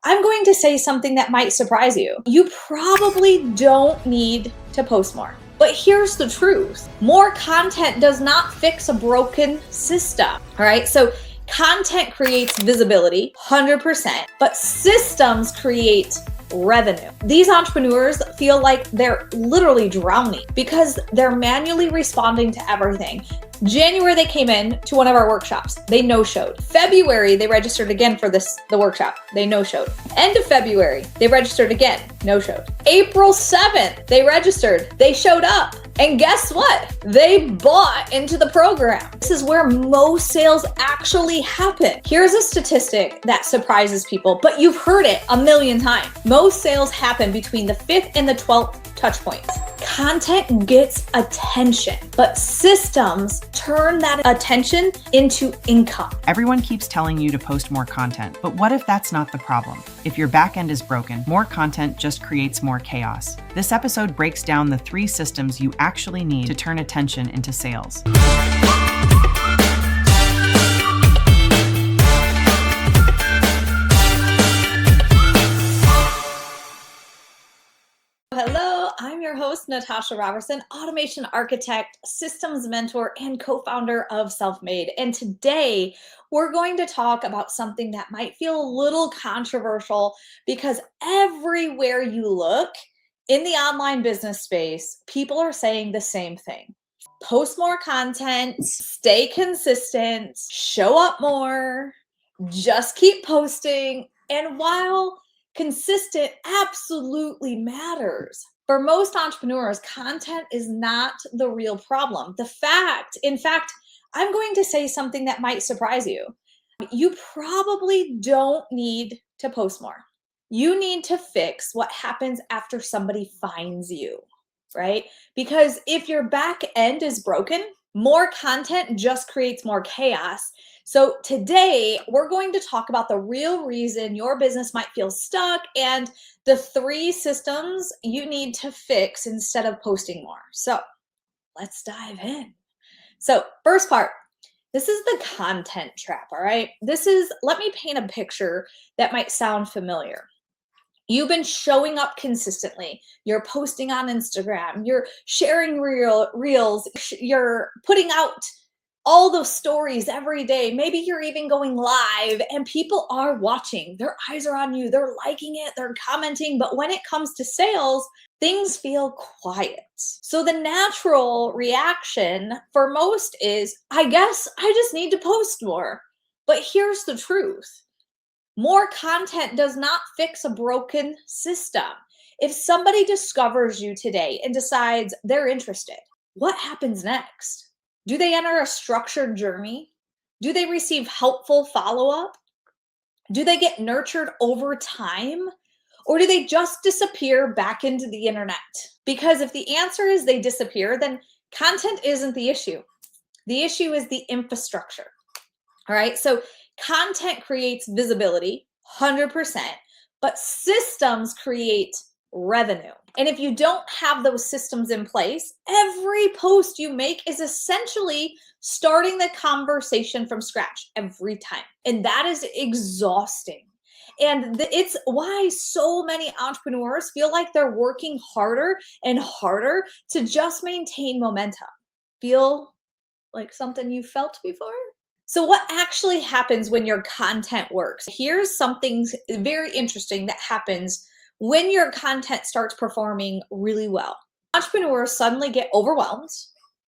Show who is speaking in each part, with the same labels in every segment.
Speaker 1: I'm going to say something that might surprise you. You probably don't need to post more. But here's the truth. More content does not fix a broken system. All right. So content creates visibility, 100%, but systems create revenue. These entrepreneurs feel like they're literally drowning because they're manually responding to everything. January, they came in to one of our workshops. They no-showed. February, they registered again for the workshop. They no-showed. End of February, they registered again. No-showed. April 7th, they registered. They showed up. And guess what? They bought into the program. This is where most sales actually happen. Here's a statistic that surprises people, but you've heard it a million times. Most sales happen between the 5th and the 12th touch points. Content gets attention, but systems turn that attention into income.
Speaker 2: Everyone keeps telling you to post more content, but what if that's not the problem? If your backend is broken, more content just creates more chaos. This episode breaks down the 3 systems you actually need to turn attention into sales.
Speaker 1: Hello, I'm your host, Natasha Robertson, automation architect, systems mentor, and co-founder of Self-Made. And today we're going to talk about something that might feel a little controversial because everywhere you look in the online business space, people are saying the same thing. Post more content, stay consistent, show up more, just keep posting. And while consistent absolutely matters, for most entrepreneurs, content is not the real problem. In fact, I'm going to say something that might surprise you. You probably don't need to post more. You need to fix what happens after somebody finds you, right? Because if your back end is broken, more content just creates more chaos. So today we're going to talk about the real reason your business might feel stuck and the 3 systems you need to fix instead of posting more. So let's dive in. So first part, this is the content trap, all right? Let me paint a picture that might sound familiar. You've been showing up consistently. You're posting on Instagram. You're sharing reels. You're putting out all those stories every day. Maybe you're even going live and people are watching. Their eyes are on you. They're liking it. They're commenting. But when it comes to sales, things feel quiet. So the natural reaction for most is, I guess I just need to post more. But here's the truth. More content does not fix a broken system. If somebody discovers you today and decides they're interested, what happens next? Do they enter a structured journey? Do they receive helpful follow-up? Do they get nurtured over time? Or do they just disappear back into the internet? Because if the answer is they disappear, then content isn't the issue. The issue is the infrastructure. All right, so content creates visibility, 100%, but systems create revenue. And if you don't have those systems in place, every post you make is essentially starting the conversation from scratch every time. And that is exhausting. And it's why so many entrepreneurs feel like they're working harder and harder to just maintain momentum. Feel like something you felt before? So what actually happens when your content works? Here's something very interesting that happens when your content starts performing really well. Entrepreneurs suddenly get overwhelmed.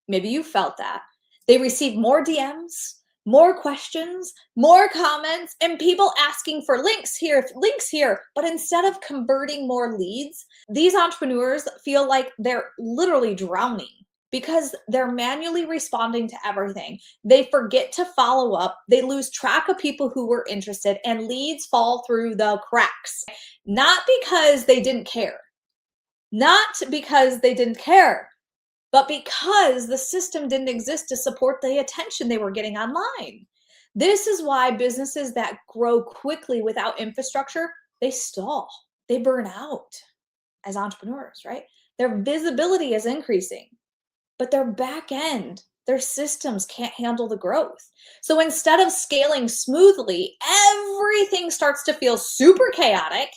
Speaker 1: Maybe you felt that. They receive more DMs, more questions, more comments, and people asking for links here. But instead of converting more leads, these entrepreneurs feel like they're literally drowning because they're manually responding to everything. They forget to follow up. They lose track of people who were interested, and leads fall through the cracks. Not because they didn't care. But because the system didn't exist to support the attention they were getting online. This is why businesses that grow quickly without infrastructure, they stall. They burn out as entrepreneurs, right? Their visibility is increasing, but their back end Their systems can't handle the growth. So instead of scaling smoothly, everything starts to feel super chaotic.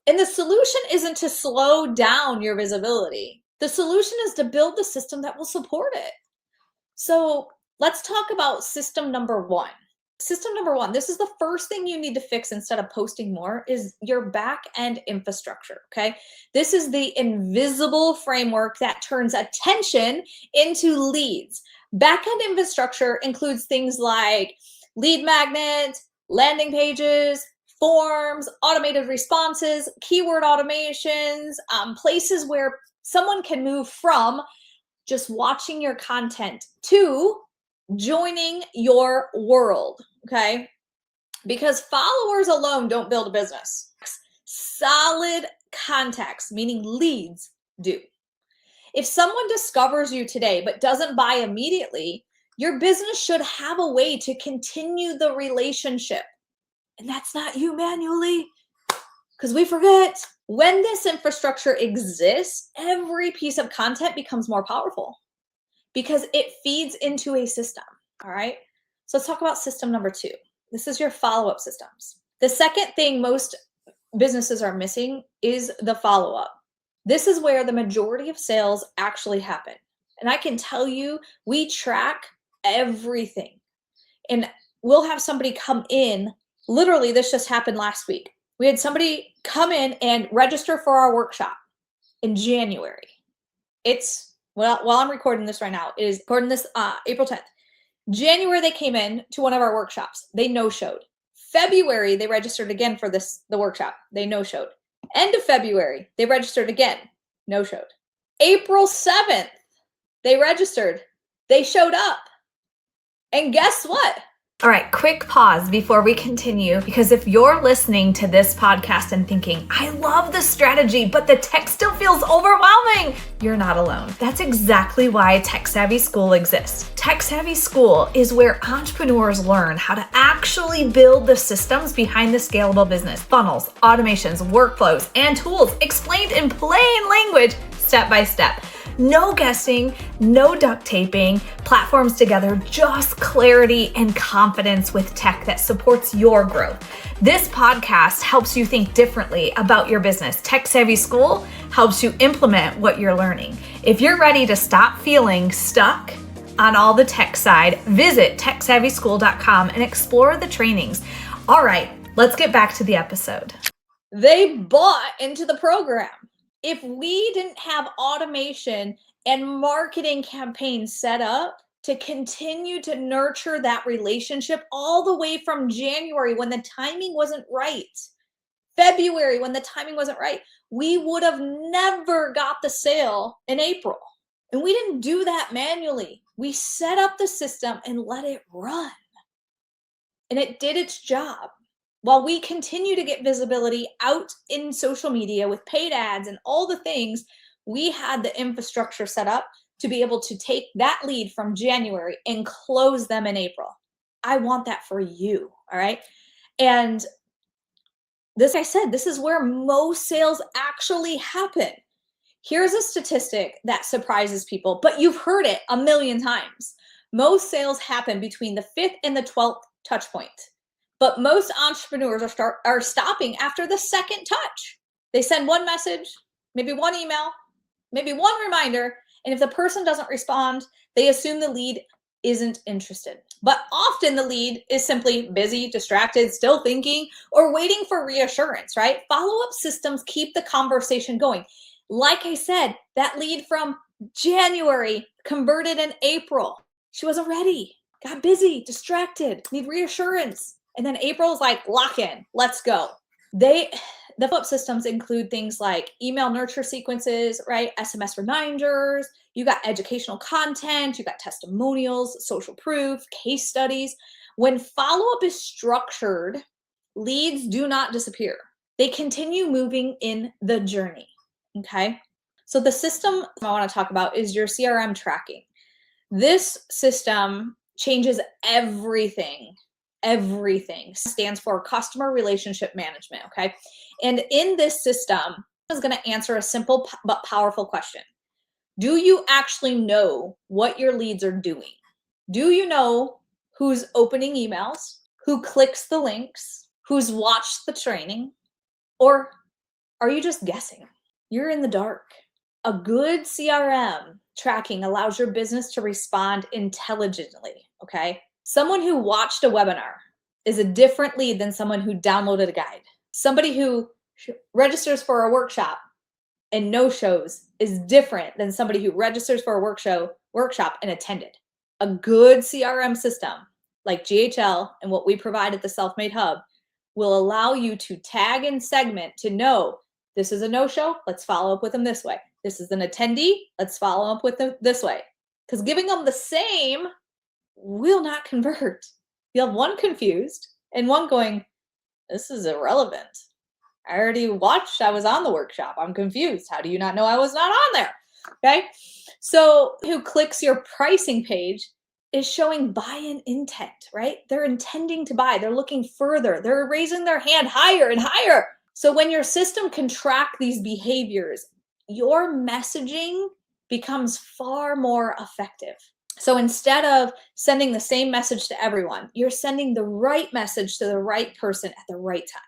Speaker 1: And the solution isn't to slow down your visibility. The solution is to build the system that will support it. So let's talk about system number one. System number one, this is the first thing you need to fix instead of posting more, is your back end infrastructure. Okay. This is the invisible framework that turns attention into leads. Back end infrastructure includes things like lead magnets, landing pages, forms, automated responses, keyword automations, places where someone can move from just watching your content to joining your world, okay? Because followers alone don't build a business. Solid contacts, meaning leads, do. If someone discovers you today but doesn't buy immediately, your business should have a way to continue the relationship. And that's not you manually, because we forget. When this infrastructure exists, every piece of content becomes more powerful because it feeds into a system. All right. So let's talk about system number two. This is your follow-up systems. The second thing most businesses are missing is the follow-up. This is where the majority of sales actually happen. And I can tell you, we track everything. And we'll have somebody come in. Literally, this just happened last week. We had somebody come in and register for our workshop in January. It's, well, while I'm recording this right now, it is recording this April 10th. January, they came in to one of our workshops. They no-showed. February, they registered again for the workshop. They no-showed. End of February, they registered again. No-showed. April 7th, they registered. They showed up. And guess what? All right, quick pause before we continue, because if you're listening to this podcast and thinking, I love the strategy, but the tech still feels overwhelming, you're not alone. That's exactly why Tech Savvy School exists. Tech Savvy School is where entrepreneurs learn how to actually build the systems behind the scalable business. Funnels, automations, workflows, and tools explained in plain language, step by step. No guessing, no duct taping, platforms together, just clarity and confidence with tech that supports your growth. This podcast helps you think differently about your business. Tech Savvy School helps you implement what you're learning. If you're ready to stop feeling stuck on all the tech side, visit techsavvyschool.com and explore the trainings. All right, let's get back to the episode. They bought into the program. If we didn't have automation and marketing campaigns set up to continue to nurture that relationship all the way from January when the timing wasn't right, February when the timing wasn't right, we would have never got the sale in April. And we didn't do that manually. We set up the system and let it run. And it did its job. While we continue to get visibility out in social media with paid ads and all the things, we had the infrastructure set up to be able to take that lead from January and close them in April. I want that for you, all right? And this, I said, this is where most sales actually happen. Here's a statistic that surprises people, but you've heard it a million times. Most sales happen between the 5th and the 12th touch point. But most entrepreneurs are stopping after the second touch. They send one message, maybe one email, maybe one reminder, and if the person doesn't respond, they assume the lead isn't interested. But often the lead is simply busy, distracted, still thinking, or waiting for reassurance, right? Follow-up systems keep the conversation going. Like I said, that lead from January converted in April. She wasn't ready, got busy, distracted, need reassurance. And then April is like, lock in, let's go. The follow-up systems include things like email nurture sequences, right? SMS reminders, you got educational content, you got testimonials, social proof, case studies. When follow-up is structured, leads do not disappear. They continue moving in the journey, okay? So the system I want to talk about is your CRM tracking. This system changes everything. Everything stands for customer relationship management, okay? And in this system is going to answer a simple but powerful question. Do you actually know what your leads are doing? Do you know who's opening emails, who clicks the links, who's watched the training, or are you just guessing? You're in the dark. A good CRM tracking allows your business to respond intelligently, okay? Someone who watched a webinar is a different lead than someone who downloaded a guide. Somebody who registers for a workshop and no shows is different than somebody who registers for a workshop and attended. A good CRM system like GHL and what we provide at the Self-Made Hub will allow you to tag and segment to know this is a no-show, let's follow up with them this way. This is an attendee, let's follow up with them this way. Because giving them the same will not convert. You'll have one confused and one going, this is irrelevant. I already watched, I was on the workshop. I'm confused. How do you not know I was not on there? Okay. So who clicks your pricing page is showing buy-in intent, right? They're intending to buy. They're looking further. They're raising their hand higher and higher. So when your system can track these behaviors, your messaging becomes far more effective. So instead of sending the same message to everyone, you're sending the right message to the right person at the right time.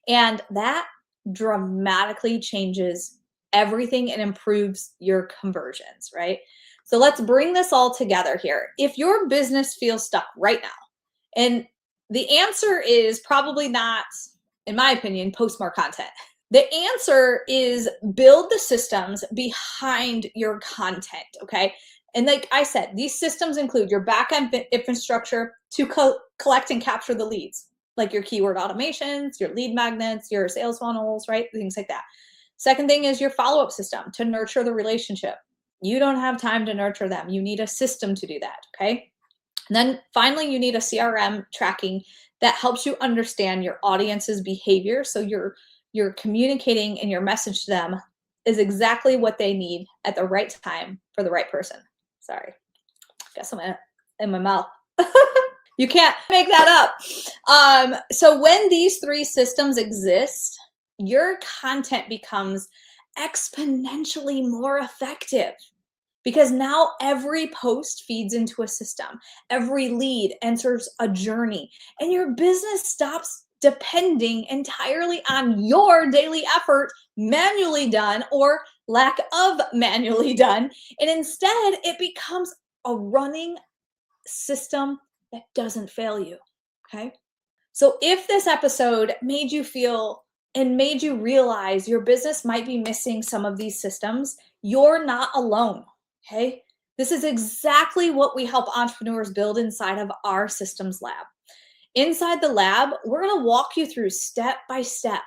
Speaker 1: And that dramatically changes everything and improves your conversions, right? So let's bring this all together here. If your business feels stuck right now, and the answer is probably not, in my opinion, post more content. The answer is build the systems behind your content, okay? And like I said, these systems include your backend infrastructure to collect and capture the leads, like your keyword automations, your lead magnets, your sales funnels, right? Things like that. Second thing is your follow-up system to nurture the relationship. You don't have time to nurture them. You need a system to do that, okay? And then finally, you need a CRM tracking that helps you understand your audience's behavior. So you're communicating and your message to them is exactly what they need at the right time for the right person. Sorry, got some in my mouth. You can't make that up. So when these three systems exist, your content becomes exponentially more effective because now every post feeds into a system. Every lead enters a journey, and your business stops depending entirely on your daily effort, manually done or lack of manually done. And instead, it becomes a running system that doesn't fail you, okay? So if this episode made you feel and made you realize your business might be missing some of these systems, you're not alone, okay? This is exactly what we help entrepreneurs build inside of our systems lab. Inside the lab, we're gonna walk you through step by step.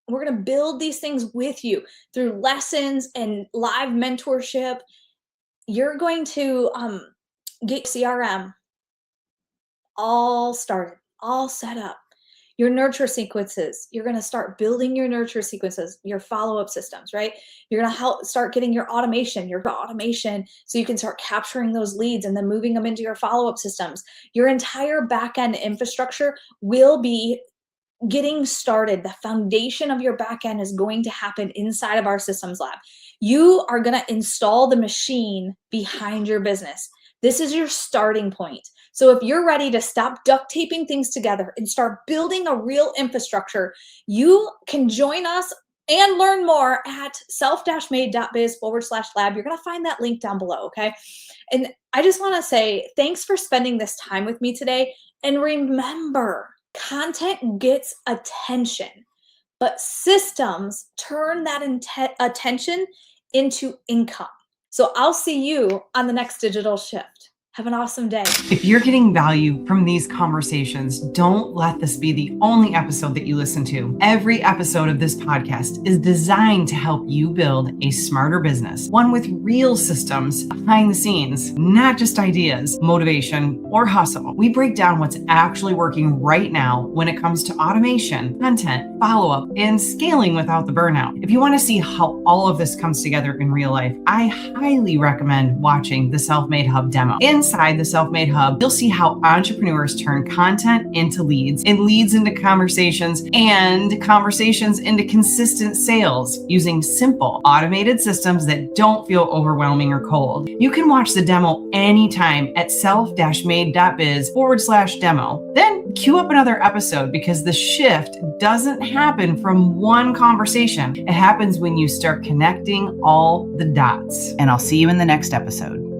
Speaker 1: We're gonna build these things with you through lessons and live mentorship. You're going to get CRM all started, all set up. Your nurture sequences, you're going to start building your nurture sequences, your follow-up systems, right? You're going to start getting your automation so you can start capturing those leads and then moving them into your follow-up systems. Your entire back-end infrastructure will be getting started. The foundation of your back-end is going to happen inside of our systems lab. You are going to install the machine behind your business. This is your starting point. So if you're ready to stop duct taping things together and start building a real infrastructure, you can join us and learn more at self-made.biz/lab. You're going to find that link down below, okay? And I just want to say thanks for spending this time with me today. And remember, content gets attention, but systems turn that attention into income. So I'll see you on the next digital shift. Have an awesome day.
Speaker 2: If you're getting value from these conversations, don't let this be the only episode that you listen to. Every episode of this podcast is designed to help you build a smarter business, one with real systems behind the scenes, not just ideas, motivation, or hustle. We break down what's actually working right now when it comes to automation, content, follow-up, and scaling without the burnout. If you want to see how all of this comes together in real life, I highly recommend watching the Self-Made Hub demo. And Inside the Self-Made Hub, you'll see how entrepreneurs turn content into leads and leads into conversations and conversations into consistent sales using simple automated systems that don't feel overwhelming or cold. You can watch the demo anytime at self-made.biz/demo. Then queue up another episode because the shift doesn't happen from one conversation. It happens when you start connecting all the dots. And I'll see you in the next episode.